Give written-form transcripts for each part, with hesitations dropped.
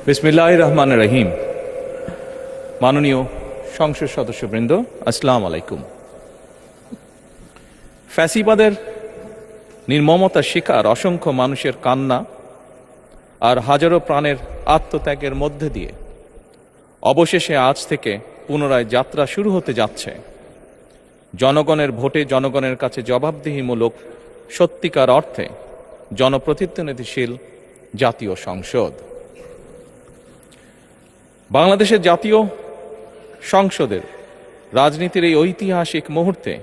বিসমিল্লাহির রহমানির রহিম। মাননীয় সংসদ সদস্যবৃন্দ, আসসালামু আলাইকুম। ফ্যাসিবাদের নির্মমতার শিকার অসংখ্য মানুষের কান্না আর হাজারো প্রাণের আত্মত্যাগের মধ্যে দিয়ে অবশেষে আজ থেকে পুনরায় যাত্রা শুরু হতে যাচ্ছে জনগণের ভোটে জনগণের কাছে জবাবদিহিমূলক সত্যিকার অর্থে জনপ্রতিনিধিশীল জাতীয় সংসদ। বাংলাদেশের জাতীয় সংসদের রাজনীতির এই ঐতিহাসিক মুহূর্তে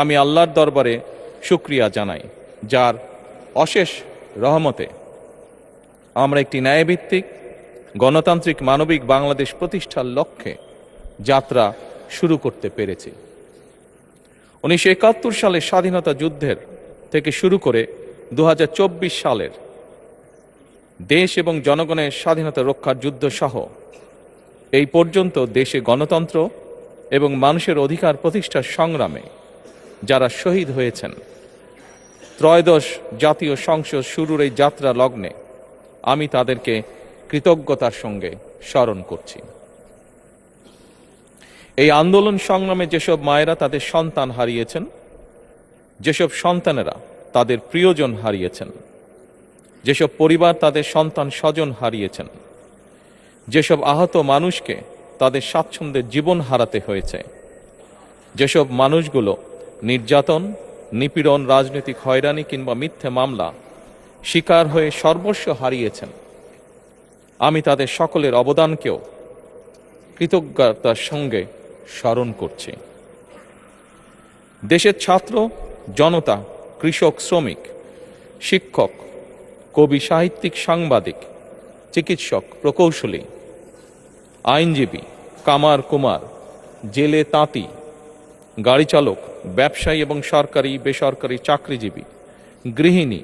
আমি আল্লাহর দরবারে শুকরিয়া জানাই, যার অশেষ রহমতে আমরা একটি ন্যায়ভিত্তিক গণতান্ত্রিক মানবিক বাংলাদেশ প্রতিষ্ঠার লক্ষ্যে যাত্রা শুরু করতে পেরেছি। 1971 সালের স্বাধীনতা যুদ্ধের থেকে শুরু করে 2024 সালের দেশ এবং জনগণের স্বাধীনতা রক্ষার যুদ্ধ সহ এই পর্যন্ত দেশে গণতন্ত্র এবং মানুষের অধিকার প্রতিষ্ঠার সংগ্রামে যারা শহীদ হয়েছেন, ত্রয়োদশ জাতীয় সংসদ শুরুর এই যাত্রা লগ্নে আমি তাদেরকে কৃতজ্ঞতার সঙ্গে স্মরণ করছি। এই আন্দোলন সংগ্রামে যেসব মায়েরা তাদের সন্তান হারিয়েছেন, যেসব সন্তানেরা তাদের প্রিয়জন হারিয়েছেন, যেসব পরিবার তাদের সন্তান স্বজন হারিয়েছেন, যেসব আহত মানুষকে তাদের স্বাচ্ছন্দ্যের জীবন হারাতে হয়েছে, যেসব মানুষগুলো নির্যাতন, নিপীড়ন, রাজনৈতিক হয়রানি কিংবা মিথ্যে মামলা শিকার হয়ে সর্বস্ব হারিয়েছেন, আমি তাদের সকলের অবদানকেও কৃতজ্ঞতার সঙ্গে স্মরণ করছি। দেশের ছাত্র জনতা, কৃষক, শ্রমিক, শিক্ষক, কবি, সাহিত্যিক, সাংবাদিক, চিকিৎসক, প্রকৌশলী, আইনজীবী, কামার কুমার, জেলে তাঁতি, গাড়ি চালক, ব্যবসায়ী এবং সরকারি বেসরকারি চাকরিজীবী, গৃহিণী,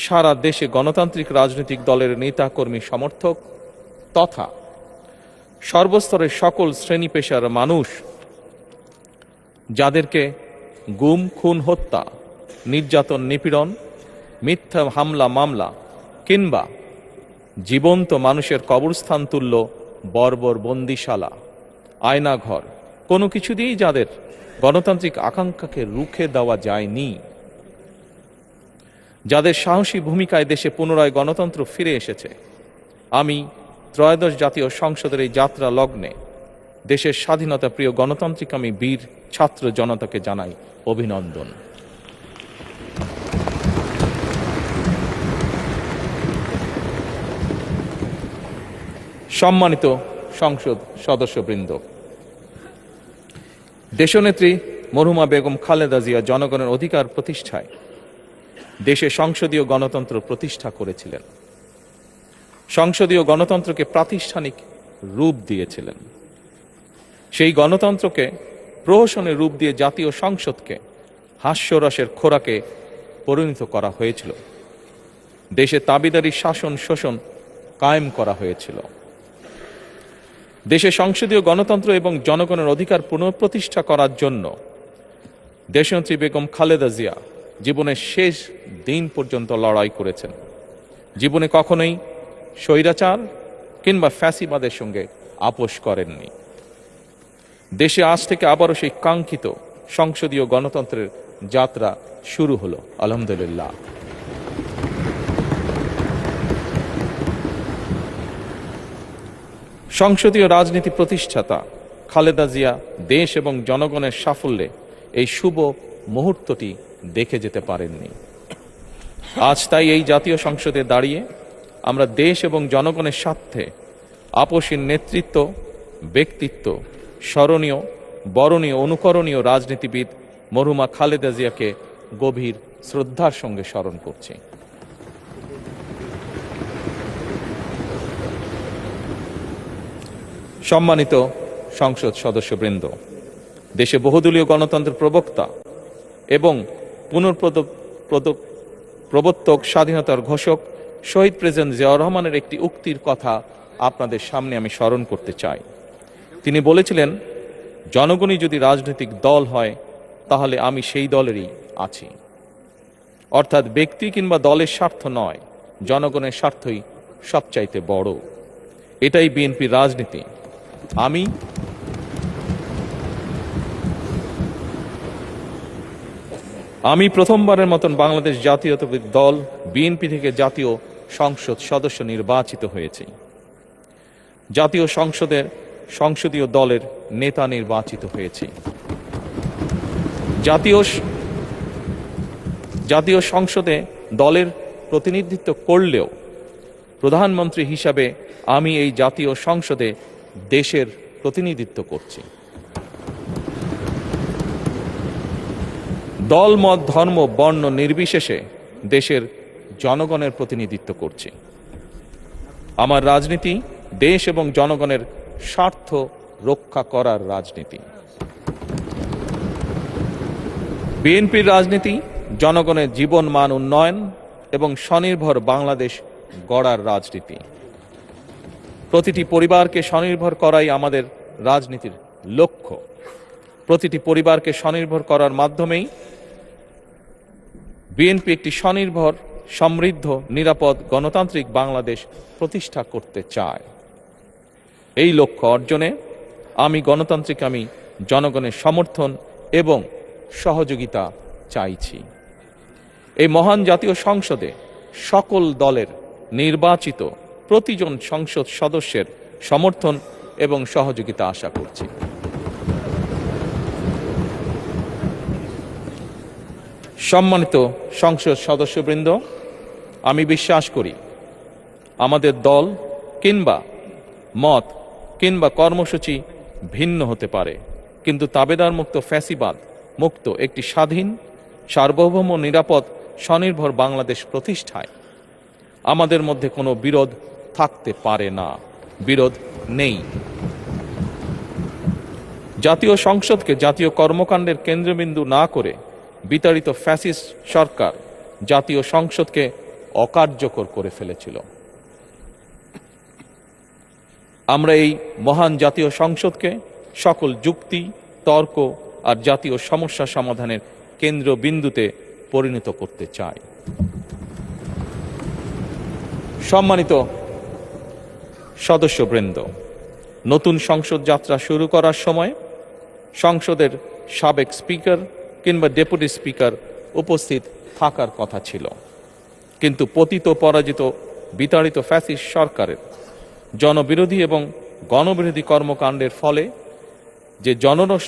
সারা দেশে গণতান্ত্রিক রাজনৈতিক দলের নেতা কর্মী সমর্থক তথা সর্বস্তরের সকল শ্রেণী পেশার মানুষ যাদেরকে গুম, খুন, হত্যা, নির্যাতন, নিপীড়ন, মিথ্যা হামলা মামলা কিংবা জীবন্ত মানুষের কবরস্থান তুল্য বর্বর বন্দিশালা, আয়নাঘর, কোনো কিছু দিয়েই যাদের গণতান্ত্রিক আকাঙ্ক্ষাকে রুখে দেওয়া যায়নি, যাদের সাহসী ভূমিকায় দেশে পুনরায় গণতন্ত্র ফিরে এসেছে, আমি ত্রয়োদশ জাতীয় সংসদের এই যাত্রা লগ্নে দেশের স্বাধীনতা প্রিয় গণতান্ত্রিকামী বীর ছাত্র জনতাকে জানাই অভিনন্দন। সম্মানিত সংসদ সদস্যবৃন্দ, দেশনেত্রী মরহুমা বেগম খালেদা জিয়া জনগণের অধিকার প্রতিষ্ঠায় দেশে সংসদীয় গণতন্ত্র প্রতিষ্ঠা করেছিলেন, সংসদীয় গণতন্ত্রকে প্রাতিষ্ঠানিক রূপ দিয়েছিলেন। সেই গণতন্ত্রকে প্রহসনের রূপ দিয়ে জাতীয় সংসদকে হাস্যরসের খোরাকে পরিণত করা হয়েছিল। দেশে তাবিদারি শাসন শোষণ কায়েম করা হয়েছিল। দেশে সংসদীয় গণতন্ত্র এবং জনগণের অধিকার পুনঃপ্রতিষ্ঠা করার জন্য দেশনেত্রী বেগম খালেদা জিয়া জীবনের শেষ দিন পর্যন্ত লড়াই করেছেন। জীবনে কখনোই স্বৈরাচার কিংবা ফ্যাসিবাদের সঙ্গে আপোষ করেননি। দেশে আজ থেকে আবারও সেই কাঙ্ক্ষিত সংসদীয় গণতন্ত্রের যাত্রা শুরু হলো, আলহামদুলিল্লাহ। সংসদীয় রাজনীতি প্রতিষ্ঠাতা খালেদা জিয়া দেশ এবং জনগণের সাফল্যে এই শুভ মুহূর্তটি দেখে যেতে পারেননি। আজ তাই এই জাতীয় সংসদে দাঁড়িয়ে আমরা দেশ এবং জনগণের স্বার্থে আপসীন নেতৃত্ব, ব্যক্তিত্ব, স্মরণীয়, বরণীয়, অনুকরণীয় রাজনীতিবিদ মরহুমা খালেদা জিয়াকে গভীর শ্রদ্ধার সঙ্গে স্মরণ করছি। সম্মানিত সংসদ সদস্যবৃন্দ, দেশে বহুদলীয় গণতন্ত্রের প্রবক্তা এবং প্রবর্তক, স্বাধীনতার ঘোষক শহীদ প্রেসিডেন্ট জিয়াউর রহমানের একটি উক্তির কথা আপনাদের সামনে আমি স্মরণ করতে চাই। তিনি বলেছিলেন, জনগণই যদি রাজনৈতিক দল হয় তাহলে আমি সেই দলেরই আছি। অর্থাৎ ব্যক্তি কিংবা দলের স্বার্থ নয়, জনগণের স্বার্থই সবচাইতে বড়। এটাই বিএনপির রাজনীতি। আমি প্রথমবারের মতন বাংলাদেশ জাতীয়তাবাদী দল বিএনপি থেকে জাতীয় সংসদ সদস্য নির্বাচিত হয়েছি। জাতীয় সংসদীয় দলের নেতা নির্বাচিত হয়েছি। জাতীয় সংসদে দলের প্রতিনিধিত্ব করলেও প্রধানমন্ত্রী হিসাবে আমি এই জাতীয় সংসদে দেশের প্রতিনিধিত্ব করছি। দল, মত, ধর্ম, বর্ণ নির্বিশেষে দেশের জনগণের প্রতিনিধিত্ব করছি। আমার রাজনীতি দেশ এবং জনগণের স্বার্থ রক্ষা করার রাজনীতি। বিএনপির রাজনীতি জনগণের জীবন মান উন্নয়ন এবং স্বনির্ভর বাংলাদেশ গড়ার রাজনীতি। প্রতিটি পরিবারকে স্বনির্ভর করাই আমাদের রাজনীতির লক্ষ্য। প্রতিটি পরিবারকে স্বনির্ভর করার মাধ্যমেই বিএনপি একটি স্বনির্ভর, সমৃদ্ধ, নিরাপদ, গণতান্ত্রিক বাংলাদেশ প্রতিষ্ঠা করতে চায়। এই লক্ষ্য অর্জনে আমি জনগণের সমর্থন এবং সহযোগিতা চাইছি। এই মহান জাতীয় সংসদে সকল দলের নির্বাচিত প্রতিজন সংসদ সদস্যের সমর্থন এবং সহযোগিতা আশা করছি। সম্মানিত সংসদ সদস্যবৃন্দ, আমি বিশ্বাস করি আমাদের দল কিংবা মত কিংবা কর্মসূচি ভিন্ন হতে পারে, কিন্তু তাবেদার মুক্ত, ফ্যাসিবাদ মুক্ত একটি স্বাধীন, সার্বভৌম, নিরাপদ, স্বনির্ভর বাংলাদেশ প্রতিষ্ঠায় আমাদের মধ্যে কোনো বিরোধ থাকতে পারে না, বিরোধ নেই। জাতীয় সংসদকে জাতীয় কর্মকাণ্ডের কেন্দ্রবিন্দু না করে বিতাড়িত ফ্যাসিস্ট সরকার জাতীয় সংসদকে অকার্যকর করে ফেলেছিল। আমরা এই মহান জাতীয় সংসদকে সকল যুক্তি, তর্ক আর জাতীয় সমস্যা সমাধানের কেন্দ্রবিন্দুতে পরিণত করতে চাই। সম্মানিত সদস্যবৃন্দ, নতুন সংসদ যাত্রা শুরু করার সময় সংসদের সাবেক স্পিকার কিংবা ডেপুটি স্পিকার উপস্থিত থাকার কথা ছিল, কিন্তু পতিত, পরাজিত, বিতাড়িত ফ্যাসিস্ট সরকারের জনবিরোধী এবং গণবিরোধী কর্মকাণ্ডের ফলে যে জনরোষ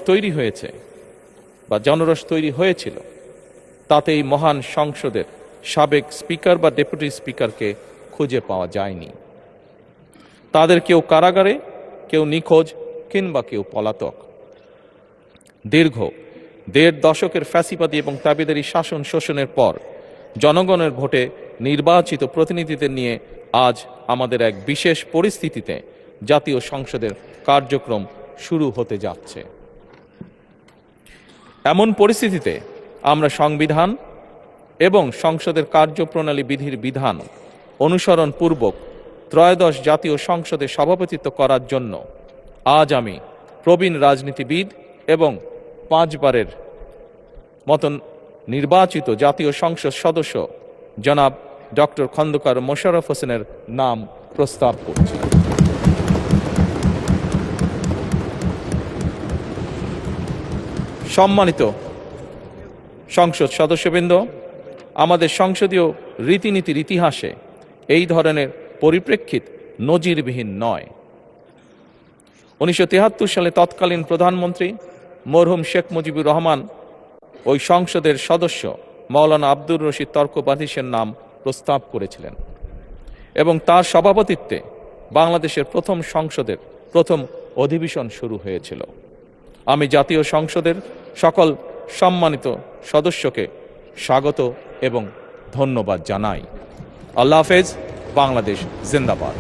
তৈরি হয়েছিল তাতে এই মহান সংসদের সাবেক স্পিকার বা ডেপুটি স্পিকারকে খুঁজে পাওয়া যায়নি। তাদের কেউ কারাগারে, কেউ নিখোঁজ কিংবা কেউ পলাতক। দীর্ঘ ১.৫ দশকের ফ্যাসিবাদী এবং তাবেদারি শাসন শোষণের পর জনগণের ভোটে নির্বাচিত প্রতিনিধিদের নিয়ে আজ আমাদের এক বিশেষ পরিস্থিতিতে জাতীয় সংসদের কার্যক্রম শুরু হতে যাচ্ছে। এমন পরিস্থিতিতে আমরা সংবিধান এবং সংসদের কার্যপ্রণালী বিধির বিধান অনুসরণ পূর্বক ত্রয়োদশ জাতীয় সংসদে সভাপতিত্ব করার জন্য আজ আমি প্রবীণ রাজনীতিবিদ এবং 5 বারের মতন নির্বাচিত জাতীয় সংসদ সদস্য জনাব ডক্টর খন্দকার মোশাররফ হোসেনের নাম প্রস্তাব করছি। সম্মানিত সংসদ সদস্যবৃন্দ, আমাদের সংসদীয় রীতিনীতির ইতিহাসে এই ধরনের পরিপ্রেক্ষিত নজিরবিহীন নয়। 1973 সালে তৎকালীন প্রধানমন্ত্রী মরহুম শেখ মুজিবুর রহমান ওই সংসদের সদস্য মাওলানা আব্দুর রশিদ তর্কবাধীশের নাম প্রস্তাব করেছিলেন এবং তার সভাপতিত্বে বাংলাদেশের প্রথম সংসদের প্রথম অধিবেশন শুরু হয়েছিল। আমি জাতীয় সংসদের সকল সম্মানিত সদস্যকে স্বাগত এবং ধন্যবাদ জানাই। আল্লাহ হাফেজ। বাংলাদেশ জিন্দাবাদ।